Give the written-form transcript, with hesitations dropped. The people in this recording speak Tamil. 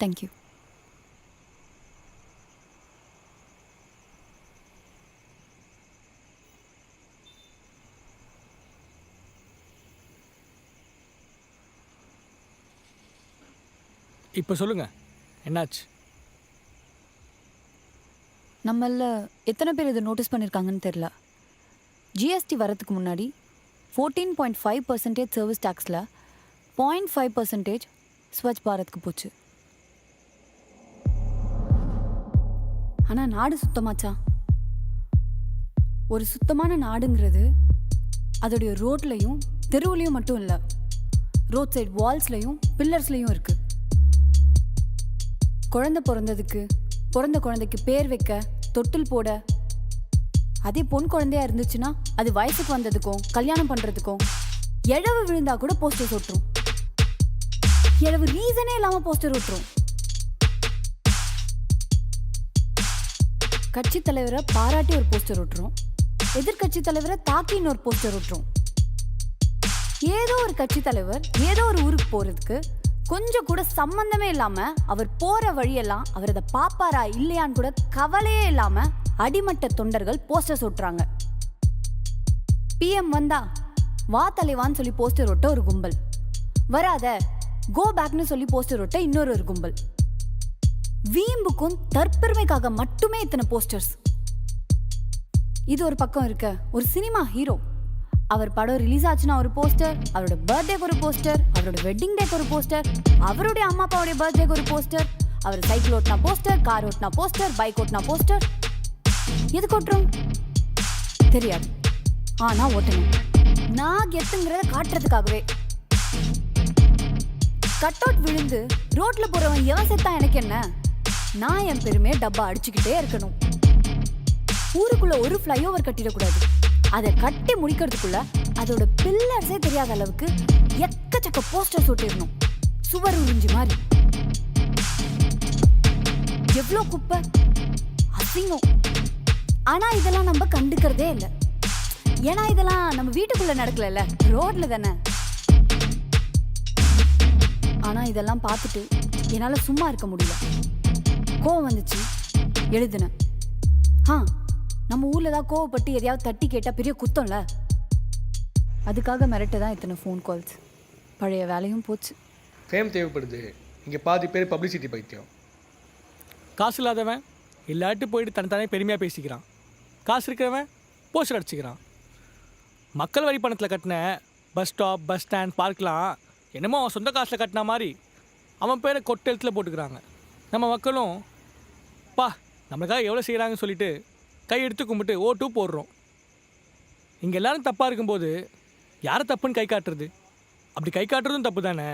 தேங்க்யூ. இப்போ சொல்லுங்க, என்னாச்சு? நம்மள எத்தனை பேர் இதை நோட்டீஸ் பண்ணியிருக்காங்கன்னு தெரில. ஜிஎஸ்டி வரதுக்கு முன்னாடி 14.5% சர்வீஸ் டேக்ஸில் 0.5% ஸ்வச் பாரத்க்கு போச்சு. ஆனால் நாடு சுத்தமாச்சா? ஒரு சுத்தமான நாடுங்கிறது அதோடைய ரோட்லையும் தெருவுலையும் மட்டும் இல்லை, ரோட் சைட் வால்ஸ்லையும் பில்லர்ஸ்லையும் இருக்குது. குழந்தை பிறந்த குழந்தைக்கு பேர் வைக்க, தொட்டில் போட, அதே பொன் குழந்தையா இருந்துச்சுன்னா அது வயசுக்கு வந்ததுக்கும் கல்யாணம் பண்ணுறதுக்கும் இழவு விழுந்தா கூட போஸ்டர் ஒட்டுரும். இழவு ரீசனே இல்லாமல் போஸ்டர் ஒட்டுரும். கட்சி தலைவரை பாராட்டி ஒரு போஸ்டர் ஒட்டுரும், எதிர்கட்சி தலைவரை தாக்கி இன்னொரு போஸ்டர் ஒட்டுரும். ஏதோ ஒரு கட்சி தலைவர் ஏதோ ஒரு ஊருக்கு போகிறதுக்கு கொஞ்சம் கூட சம்பந்தமே இல்லாம அவர் போற வழியெல்லாம் அவர் அதை பாப்பாரா இல்லையான்னு கூட கவலையே இல்லாம அடிமட்ட தொண்டர்கள் போஸ்டர்ஸ் ஒட்டுறாங்க. பிஎம் வந்தா வா தலைவான்னு சொல்லி போஸ்டர் ஒட்ட ஒரு கும்பல், வராத கோ பேக்னு சொல்லி போஸ்டர் ஒட்ட இன்னொரு கும்பல். வீம்புக்கும் தற்பெருமைக்காக மட்டுமே இத்தனை போஸ்டர்ஸ். இது ஒரு பக்கம் இருக்க, ஒரு சினிமா ஹீரோ அவர் படம் ரிலீஸ் ஆச்சுன்னா ஒரு போஸ்டர், அவரோட பர்த்டேக்கு ஒரு போஸ்டர், அவரோட வெட்டிங் டேக்கு ஒரு போஸ்டர், அவருடைய அம்மா அப்பாவுடைய பர்த்டேக்கு ஒரு போஸ்டர், அவர் சைக்கிள் ஓட்டினா போஸ்டர், கார் ஓட்டினா போஸ்டர், பைக் ஓட்டினா போஸ்டர். எதுக்கு ஓட்டுறோம் தெரியாது, ஆனா ஓட்டணும். நான் கெத்துங்கிறத காட்டுறதுக்காகவே. கட் அவுட் விழுந்து ரோட்ல போறவன் எவன் செத்தா எனக்கு என்ன? நான் என் பெருமையை டப்பா அடிச்சுக்கிட்டே இருக்கணும். ஊருக்குள்ள ஒரு ஃப்ளைஓவர் கட்டிடக்கூடாது. அதை கட்டி முடிக்கிறதுக்குள்ள அதோட பில்லர்ஸே தெரியாத அளவுக்கு எக்கச்சக்க போஸ்டர்ஸ் ஒட்டிடணும், சுவர் உறிஞ்சி மாதிரி. எவ்வளோ குப்பை, அசிங்கம். ஆனா இதெல்லாம் நம்ம கண்டுக்கிறதே இல்லை. ஏன்னா இதெல்லாம் நம்ம வீட்டுக்குள்ள நடக்கல, ரோட்ல தானே. ஆனா இதெல்லாம் பார்த்துட்டு என்னால சும்மா இருக்க முடியல. கோவம் வந்துச்சு, எழுதுனேன். நம்ம ஊர்ல தான் கோவப்பட்டு எதையாவது தட்டி கேட்டா பெரிய குத்தம்ல. அதுக்காக மிரட்ட தான் இத்தனை ஃபோன் கால்ஸ். பழைய வேலையும் போச்சு. ஃபேம் தேவைப்படுது. இங்கே பாதி பேர் பப்ளிசிட்டி பைத்தியம். காசு இல்லாதவன் இல்லாட்டி போயிட்டு தனித்தானே பெருமையாக பேசிக்கிறான். காசு இருக்கிறவன் போஸ்டர் அடிச்சுக்கிறான். மக்கள் வரி பணத்தில் கட்டின பஸ் ஸ்டாப், பஸ் ஸ்டாண்ட், பார்க்லாம் என்னமோ அவன் சொந்த காசில் கட்டின மாதிரி அவன் பேரை கொட்டை எழுத்தில் போட்டுக்கிறாங்க. நம்ம மக்களும் பா நம்மளுக்காக எவ்வளோ செய்கிறாங்கன்னு சொல்லிட்டு கையெடுத்து கும்பிட்டு ஓட்டு போடுறோம். இங்கே எல்லோரும் தப்பாக இருக்கும்போது யாரை தப்புன்னு கை காட்டுறது? அப்படி கை காட்டுறதும் தப்பு தானே.